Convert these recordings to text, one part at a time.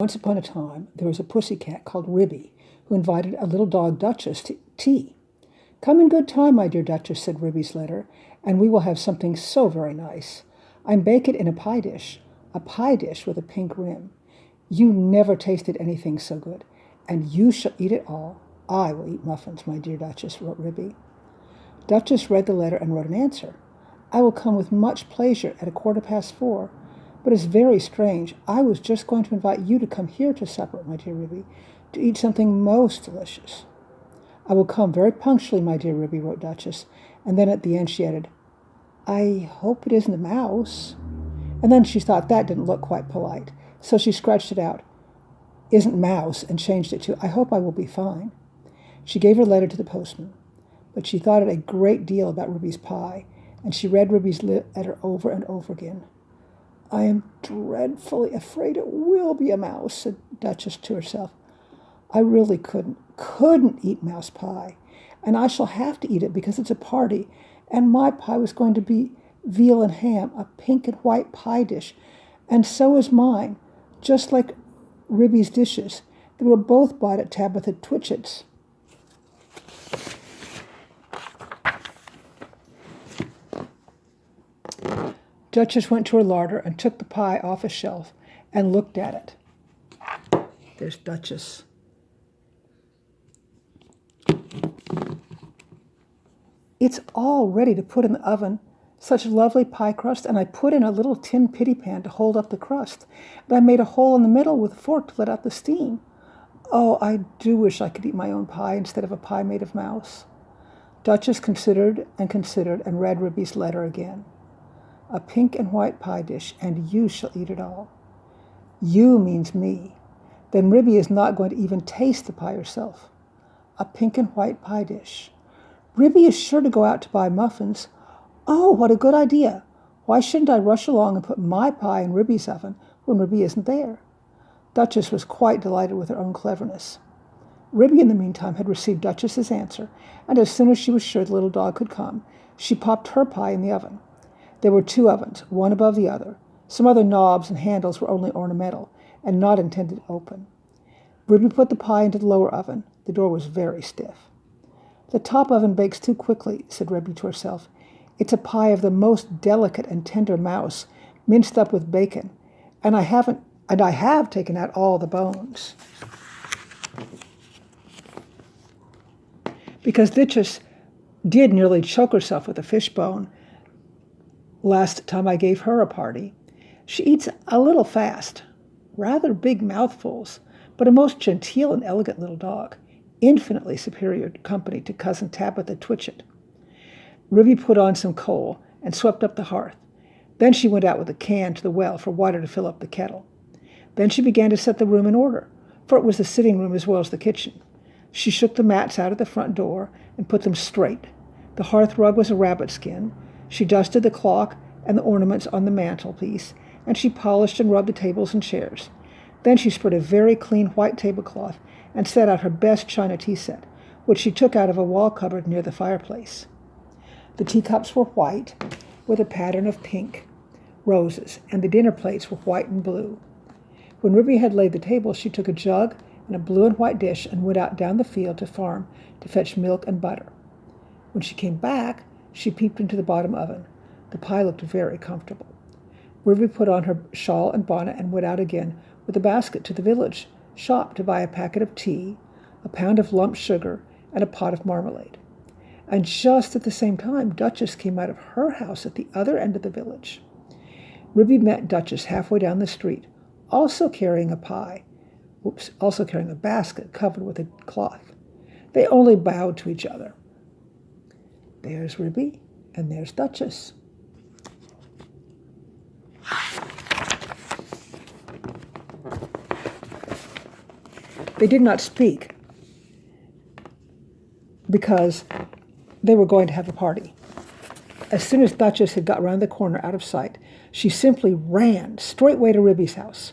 Once upon a time, there was a pussy cat called Ribby, who invited a little dog Duchess to tea. "Come in good time, my dear Duchess," said Ribby's letter, "and we will have something so very nice. I'm baking it in a pie dish with a pink rim. You never tasted anything so good, and you shall eat it all. I will eat muffins, my dear Duchess," wrote Ribby. Duchess read the letter and wrote an answer. "I will come with much pleasure at 4:15. But it's very strange. I was just going to invite you to come here to supper, my dear Ribby, to eat something most delicious." "I will come very punctually, my dear Ribby," wrote Duchess, and then at the end she added, "I hope it isn't a mouse." And then she thought that didn't look quite polite, so she scratched it out, "isn't mouse," and changed it to, "I hope I will be fine." She gave her letter to the postman, but she thought it a great deal about Ribby's pie, and she read Ribby's letter over and over again. "I am dreadfully afraid it will be a mouse," said Duchess to herself. "I really couldn't eat mouse pie, and I shall have to eat it because it's a party, and my pie was going to be veal and ham, a pink and white pie dish, and so is mine, just like Ribby's dishes. They were both bought at Tabitha Twitchit's." Duchess went to her larder and took the pie off a shelf and looked at it. There's Duchess. "It's all ready to put in the oven. Such lovely pie crust, and I put in a little tin pitty pan to hold up the crust. And I made a hole in the middle with a fork to let out the steam. Oh, I do wish I could eat my own pie instead of a pie made of mouse." Duchess considered and read Ribby's letter again. "A pink and white pie dish, and you shall eat it all." You means me. Then Ribby is not going to even taste the pie herself. A pink and white pie dish. Ribby is sure to go out to buy muffins. Oh, what a good idea. Why shouldn't I rush along and put my pie in Ribby's oven when Ribby isn't there? Duchess was quite delighted with her own cleverness. Ribby, in the meantime, had received Duchess's answer, and as soon as she was sure the little dog could come, she popped her pie in the oven. There were 2 ovens, one above the other. Some other knobs and handles were only ornamental and not intended to open. Ribby put the pie into the lower oven. The door was very stiff. "The top oven bakes too quickly," said Ribby to herself. "It's a pie of the most delicate and tender mouse, minced up with bacon, and I have taken out all the bones." Because Duchess did nearly choke herself with a fish bone last time I gave her a party. She eats a little fast, rather big mouthfuls, but a most genteel and elegant little dog, infinitely superior company to Cousin Tabitha Twitchit. Ribby put on some coal and swept up the hearth. Then she went out with a can to the well for water to fill up the kettle. Then she began to set the room in order, for it was the sitting room as well as the kitchen. She shook the mats out of the front door and put them straight. The hearth rug was a rabbit skin. She dusted the clock and the ornaments on the mantelpiece, and she polished and rubbed the tables and chairs. Then she spread a very clean white tablecloth and set out her best china tea set, which she took out of a wall cupboard near the fireplace. The teacups were white, with a pattern of pink roses, and the dinner plates were white and blue. When Ribby had laid the table, she took a jug and a blue and white dish and went out down the field to farm to fetch milk and butter. When she came back, she peeped into the bottom oven. The pie looked very comfortable. Ribby put on her shawl and bonnet and went out again with a basket to the village shop to buy a packet of tea, a pound of lump sugar, and a pot of marmalade. And just at the same time, Duchess came out of her house at the other end of the village. Ribby met Duchess halfway down the street, also carrying a basket covered with a cloth. They only bowed to each other. There's Ribby, and there's Duchess. They did not speak because they were going to have a party. As soon as Duchess had got round the corner out of sight, she simply ran straightway to Ribby's house.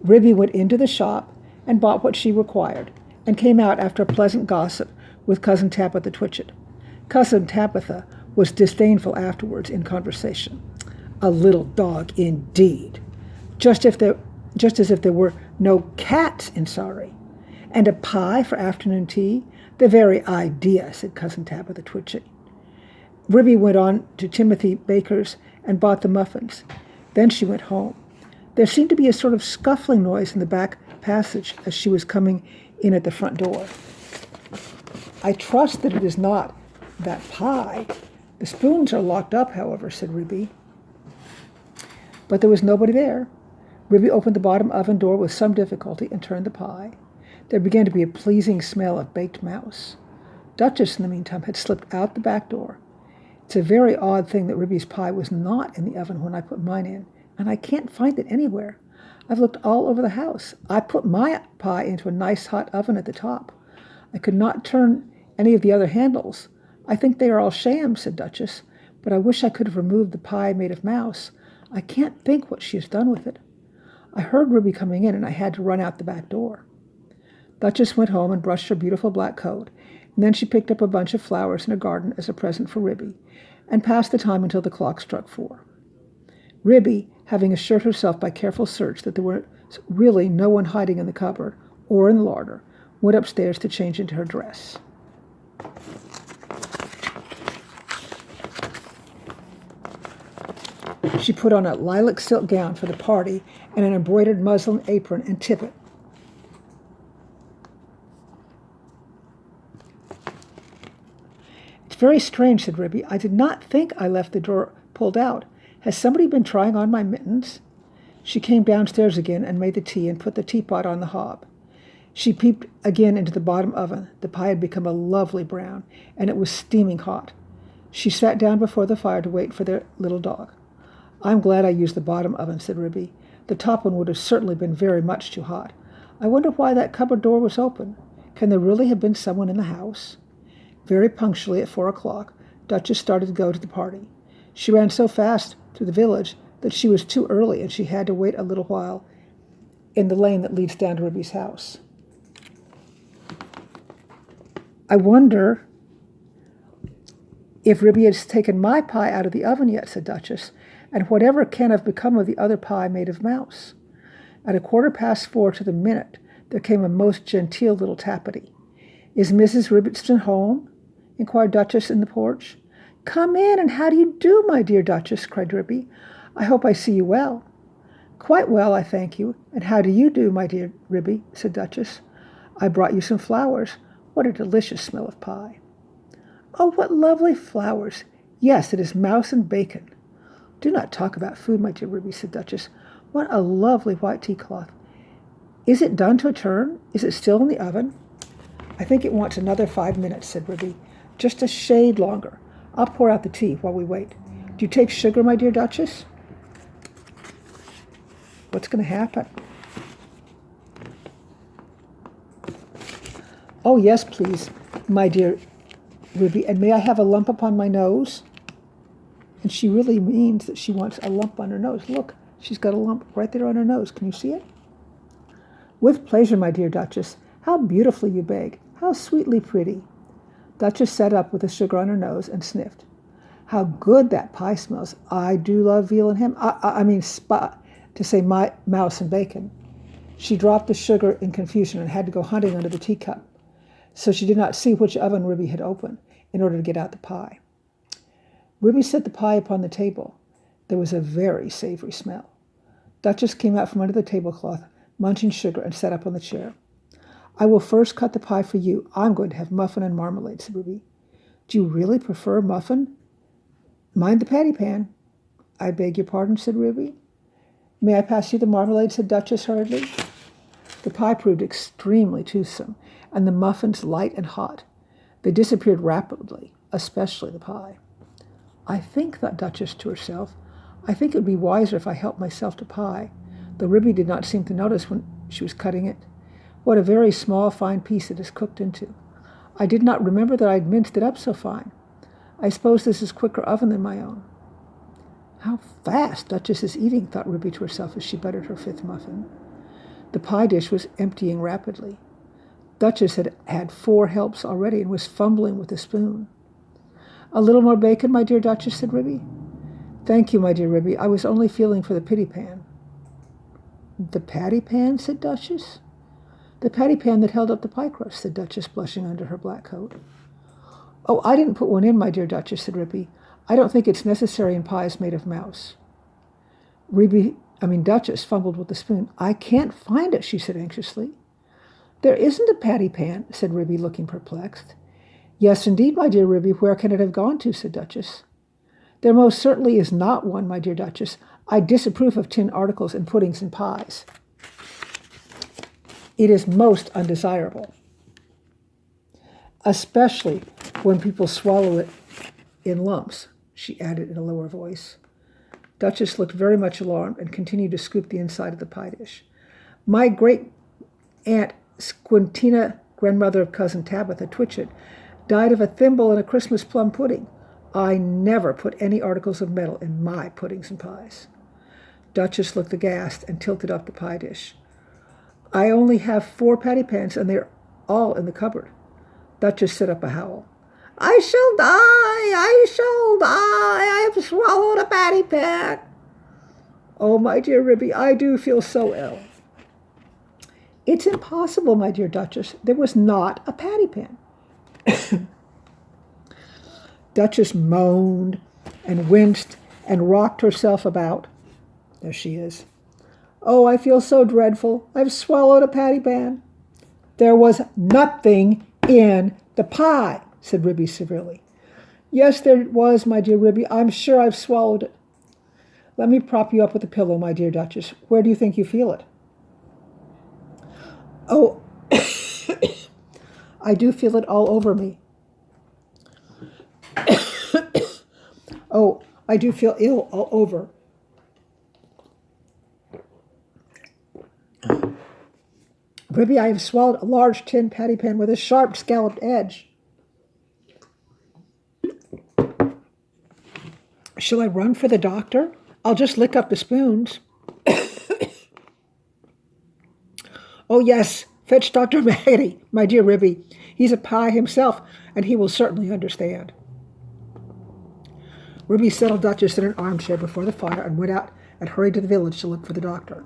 Ribby went into the shop and bought what she required, and came out after a pleasant gossip with Cousin Tabitha Twitchit. Cousin Tabitha was disdainful afterwards in conversation. A little dog indeed. Just as if there were No cats in Sorry. And a pie for afternoon tea? The very idea, said Cousin Tabitha, twitching. Ribby went on to Timothy Baker's and bought the muffins. Then she went home. There seemed to be a sort of scuffling noise in the back passage as she was coming in at the front door. I trust that it is not that pie. The spoons are locked up, however, said Ribby. But there was nobody there. Ribby opened the bottom oven door with some difficulty and turned the pie. There began to be a pleasing smell of baked mouse. Duchess, in the meantime, had slipped out the back door. It's a very odd thing that Ribby's pie was not in the oven when I put mine in, and I can't find it anywhere. I've looked all over the house. I put my pie into a nice hot oven at the top. I could not turn any of the other handles. I think they are all shams, said Duchess, but I wish I could have removed the pie made of mouse. I can't think what she has done with it. I heard Ribby coming in, and I had to run out the back door. Duchess went home and brushed her beautiful black coat, and then she picked up a bunch of flowers in a garden as a present for Ribby, and passed the time until the clock struck 4. Ribby, having assured herself by careful search that there was really no one hiding in the cupboard or in the larder, went upstairs to change into her dress. She put on a lilac silk gown for the party and an embroidered muslin apron and tippet. It's very strange, said Ribby. I did not think I left the drawer pulled out. Has somebody been trying on my mittens? She came downstairs again and made the tea and put the teapot on the hob. She peeped again into the bottom oven. The pie had become a lovely brown, and it was steaming hot. She sat down before the fire to wait for their little dog. I'm glad I used the bottom oven, said Ribby. The top one would have certainly been very much too hot. I wonder why that cupboard door was open. Can there really have been someone in the house? Very punctually at 4 o'clock, Duchess started to go to the party. She ran so fast through the village that she was too early, and she had to wait a little while in the lane that leads down to Ribby's house. I wonder if Ribby has taken my pie out of the oven yet, said Duchess, and whatever can have become of the other pie made of mouse. At 4:15 to the minute, there came a most genteel little tappity. Is Mrs. Ribston home? Inquired Duchess in the porch. Come in, and how do you do, my dear Duchess? Cried Ribby. I hope I see you well. Quite well, I thank you. And how do you do, my dear Ribby? Said Duchess. I brought you some flowers. What a delicious smell of pie. Oh, what lovely flowers. Yes, it is mouse and bacon. Do not talk about food, my dear Ribby, said Duchess. What a lovely white tea cloth. Is it done to a turn? Is it still in the oven? I think it wants another 5 minutes, said Ribby. Just a shade longer. I'll pour out the tea while we wait. Do you take sugar, my dear Duchess? What's going to happen? Oh, yes, please, my dear Ribby. And may I have a lump upon my nose? And she really means that she wants a lump on her nose. Look, she's got a lump right there on her nose. Can you see it? With pleasure, my dear Duchess. How beautifully you bake. How sweetly pretty. Duchess sat up with the sugar on her nose and sniffed. How good that pie smells. I do love veal and ham. To say my mouse and bacon. She dropped the sugar in confusion and had to go hunting under the teacup, so she did not see which oven Ribby had opened in order to get out the pie. Ribby set the pie upon the table. There was a very savory smell. Duchess came out from under the tablecloth, munching sugar, and sat up on the chair. I will first cut the pie for you. I'm going to have muffin and marmalade, said Ribby. Do you really prefer muffin? Mind the patty pan. I beg your pardon, said Ribby. May I pass you the marmalade, said Duchess hurriedly. The pie proved extremely toothsome, and the muffins light and hot. They disappeared rapidly, especially the pie. I think, thought Duchess to herself, I think it would be wiser if I helped myself to pie, though Ribby did not seem to notice when she was cutting it. What a very small, fine piece it is cooked into. I did not remember that I had minced it up so fine. I suppose this is quicker oven than my own. How fast Duchess is eating, thought Ribby to herself as she buttered her 5th muffin. The pie dish was emptying rapidly. Duchess had had 4 helps already and was fumbling with a spoon. A little more bacon, my dear Duchess, said Ribby. Thank you, my dear Ribby. I was only feeling for the pitty pan. The patty pan, said Duchess. The patty pan that held up the pie crust, said Duchess, blushing under her black coat. Oh, I didn't put one in, my dear Duchess, said Ribby. I don't think it's necessary in pies made of mouse. Duchess fumbled with the spoon. I can't find it, she said anxiously. There isn't a patty pan, said Ribby, looking perplexed. Yes, indeed, my dear Ribby, where can it have gone to, said Duchess. There most certainly is not one, my dear Duchess. I disapprove of tin articles in puddings and pies. It is most undesirable, especially when people swallow it in lumps, she added in a lower voice. Duchess looked very much alarmed and continued to scoop the inside of the pie dish. My great-aunt Squintina, grandmother of Cousin Tabitha Twitchett, died of a thimble in a Christmas plum pudding. I never put any articles of metal in my puddings and pies. Duchess looked aghast and tilted up the pie dish. I only have 4 patty pans, and they're all in the cupboard. Duchess set up a howl. I shall die! I shall die! I have swallowed a patty pan! Oh, my dear Ribby, I do feel so ill. It's impossible, my dear Duchess. There was not a patty pan. Duchess moaned and winced and rocked herself about. There she is. Oh, I feel so dreadful. I've swallowed a patty pan. There was nothing in the pie, said Ribby severely. Yes, there was, my dear Ribby. I'm sure I've swallowed it. Let me prop you up with a pillow, my dear Duchess. Where do you think you feel it? Oh, I do feel it all over me. Oh, I do feel ill all over. Ribby, I have swallowed a large tin patty pan with a sharp scalloped edge. Shall I run for the doctor? I'll just lick up the spoons. Oh, yes, fetch Dr. Maggotty, my dear Ribby. He's a pie himself, and he will certainly understand. Ribby settled Duchess in an armchair before the fire and went out and hurried to the village to look for the doctor.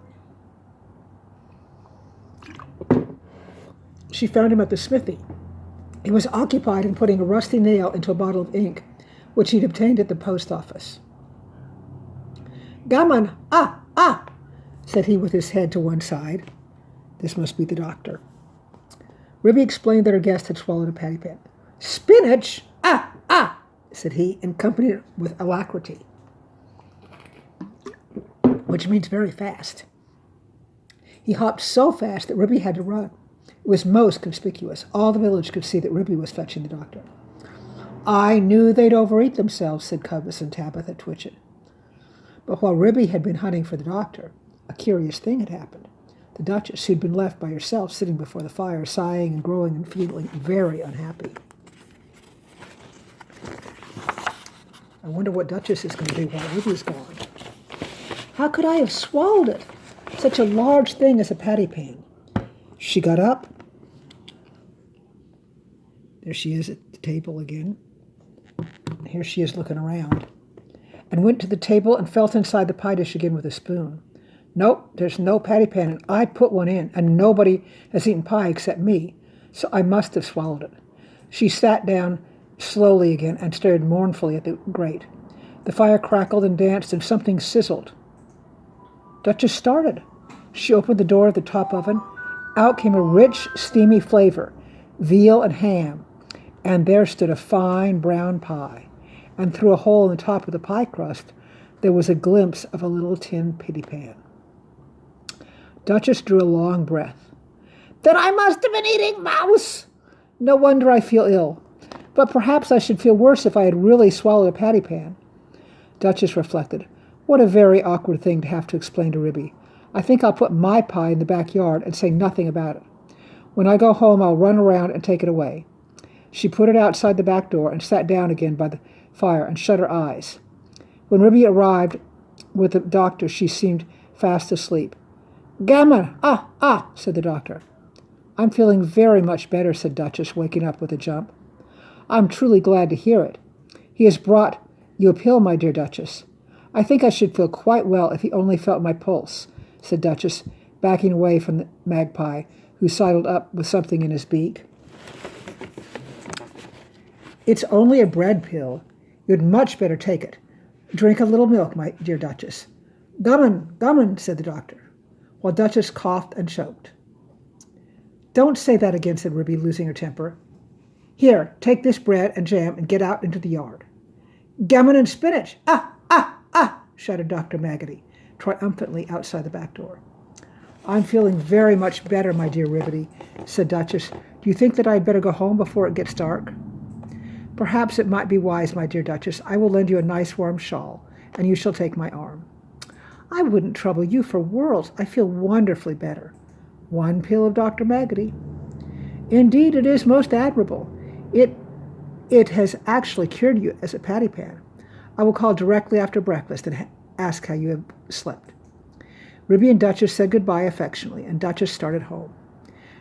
She found him at the smithy. He was occupied in putting a rusty nail into a bottle of ink, which he'd obtained at the post office. Gammon, said he with his head to one side. This must be the doctor. Ribby explained that her guest had swallowed a patty pan. Spinach, said he, and accompanied it with alacrity, which means very fast. He hopped so fast that Ribby had to run. It was most conspicuous. All the village could see that Ribby was fetching the doctor. I knew they'd overeat themselves, said Cousin Tabitha Twitchett. But while Ribby had been hunting for the doctor, a curious thing had happened. The Duchess, who'd been left by herself sitting before the fire, sighing and growing and feeling very unhappy. I wonder what Duchess is going to do while Ribby's gone. How could I have swallowed it? Such a large thing as a patty pan. She got up. There she is at the table again. Here she is looking around. And went to the table and felt inside the pie dish again with a spoon. Nope, there's no patty pan, and I put one in, and nobody has eaten pie except me, so I must have swallowed it. She sat down slowly again and stared mournfully at the grate. The fire crackled and danced, and something sizzled. Duchess started. She opened the door of the top oven. Out came a rich, steamy flavor, veal and ham, and there stood a fine brown pie, and through a hole in the top of the pie crust there was a glimpse of a little tin patty pan. Duchess drew a long breath. Then I must have been eating mouse! No wonder I feel ill. But perhaps I should feel worse if I had really swallowed a patty pan. Duchess reflected. What a very awkward thing to have to explain to Ribby. I think I'll put my pie in the backyard and say nothing about it. When I go home, I'll run around and take it away. She put it outside the back door and sat down again by the fire and shut her eyes. When Ribby arrived with the doctor, she seemed fast asleep. Gammon, said the doctor. I'm feeling very much better, said Duchess, waking up with a jump. I'm truly glad to hear it. He has brought you a pill, my dear Duchess. I think I should feel quite well if he only felt my pulse, said Duchess, backing away from the magpie, who sidled up with something in his beak. "It's only a bread pill. You'd much better take it. Drink a little milk, my dear Duchess." "Gammon," said the doctor, while Duchess coughed and choked. "Don't say that again," said Ribby, losing her temper. "Here, take this bread and jam and get out into the yard." "Gammon and spinach! Ah, ah, ah!" shouted Dr. Maggotty, triumphantly outside the back door. "I'm feeling very much better, my dear Ribbity," said Duchess. "Do you think that I'd better go home before it gets dark?" "Perhaps it might be wise, my dear Duchess. I will lend you a nice warm shawl, and you shall take my arm." "I wouldn't trouble you for worlds. I feel wonderfully better." "One pill of Dr. Maggotty." "Indeed, it is most admirable. It has actually cured you as a patty pan. I will call directly after breakfast and ask how you have slept." Ribby and Duchess said goodbye affectionately, and Duchess started home.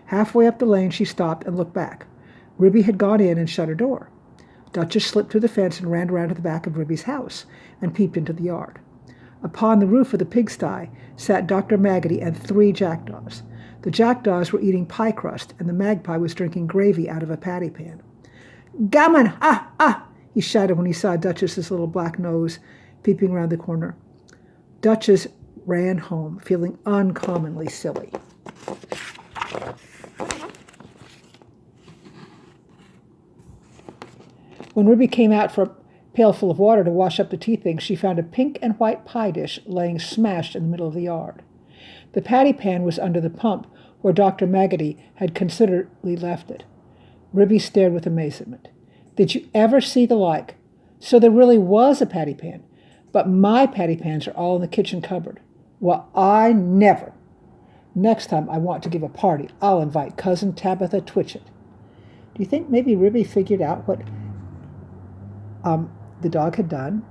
Halfway up the lane she stopped and looked back. Ribby had gone in and shut her door. Duchess slipped through the fence and ran around to the back of Ribby's house and peeped into the yard. Upon the roof of the pigsty sat Dr. Maggotty and 3 jackdaws. The jackdaws were eating pie crust, and the magpie was drinking gravy out of a patty pan. "Gammon! Ah, ah!" he shouted when he saw Duchess's little black nose peeping round the corner. Duchess ran home, feeling uncommonly silly. When Ribby came out for a pailful of water to wash up the tea things, she found a pink and white pie dish laying smashed in the middle of the yard. The patty pan was under the pump, where Dr. Maggotty had considerately left it. Ribby stared with amazement. "Did you ever see the like? So there really was a patty pan, but my patty pans are all in the kitchen cupboard. Well, I never! Next time I want to give a party, I'll invite Cousin Tabitha Twitchit." Do you think maybe Ribby figured out what the dog had done?